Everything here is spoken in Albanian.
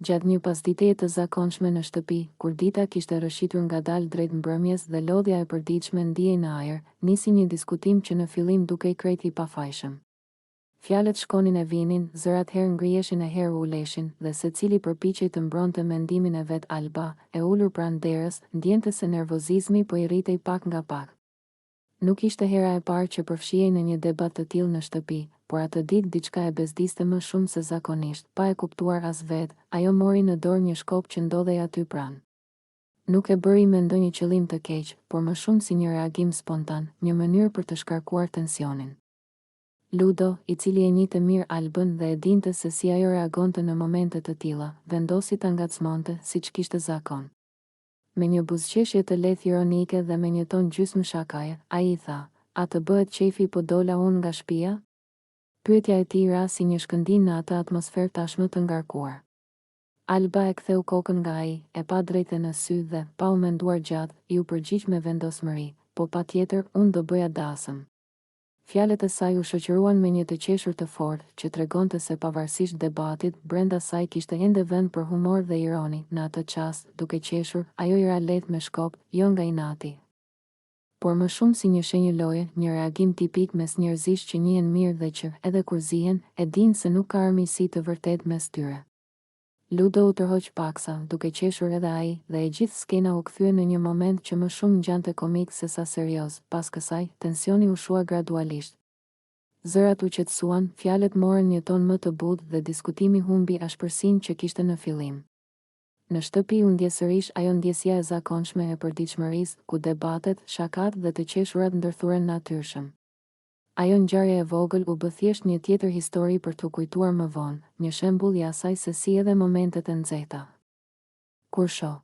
Gjatë një pasditeje të zakonshme në shtëpi, kur dita kishte rëshitur ngadalë drejt mbrëmjes dhe lodhja e përditshme ndiej në ajër, nisi një diskutim që në fillim dukej krejt i pafajshëm. Fjalët shkonin e vinin, zërat herë ngriheshin e herë uleshin, dhe secili përpiqej të mbronte mendimin e vet. Alba, e ulur pranë derës, ndjente se nervozizmi po I rritej pak nga pak. Nuk ishte hera e parë që përfshihej në një debat të tillë në shtëpi, por atë ditë diçka e bezdiste më shumë se zakonisht. Pa e kuptuar as vetë, ajo mori në dorë një shkop që ndodhej aty pranë. Nuk e bëri me ndonjë qëllim të keq, por më shumë si një reagim spontan, një mënyrë për të shkarkuar tensionin. Ludo, I cili e njihte mirë Albën dhe e dinte se si ajo reagonte në momente të tilla, vendosi ta ngacmonte siç kishte zakon. Me një buzëqeshje të lehtë ironike dhe me një ton gjysmë shakaje, ai I tha: "A të bëhet qefi po dola unë nga shtëpia?" Pyetja e tij ra si një shkëndin në atë atmosferë tashmë të ngarkuar. Alba e ktheu kokën nga ai, e pa drejtë në sy dhe, pa u menduar gjatë, I u përgjigj me vendosmëri: "Po patjetër, unë do bëja dasëm." Fjalët e saj u shoqëruan me një të qeshur të fortë, që tregonte se pavarësisht debatit, brenda saj kishte ende vend për humor dhe ironi. Në atë çast, duke qeshur, ajo I ra lehtë me shkop, jo nga inati, por më shumë si një shenjë loje, një reagim tipik mes njerëzish që njihen mirë dhe që, edhe kur zihen, e dinë se nuk ka armiqësi të vërtetë mes tyre. Ludo u tërhoq paksa, duke qeshur edhe ai, dhe e gjithë skena u kthye në një moment që më shumë ngjante komik se sa serioz. Pas kësaj, tensioni u shua gradualisht. Zërat u qetësuan, fjalët morën një ton më të butë dhe diskutimi humbi ashpërsinë që kishte në fillim. Në shtëpi u ndje sërish ajo ndjesia e zakonshme e përditshmërisë, ku debatet, shakat dhe të qeshurat ndërthuren natyrshëm. Ajo ngjarje e vogël u bë thjesht një tjetër histori për t'u kujtuar më vonë, një shembull I asaj se si edhe momentet e nxehta, kur shoh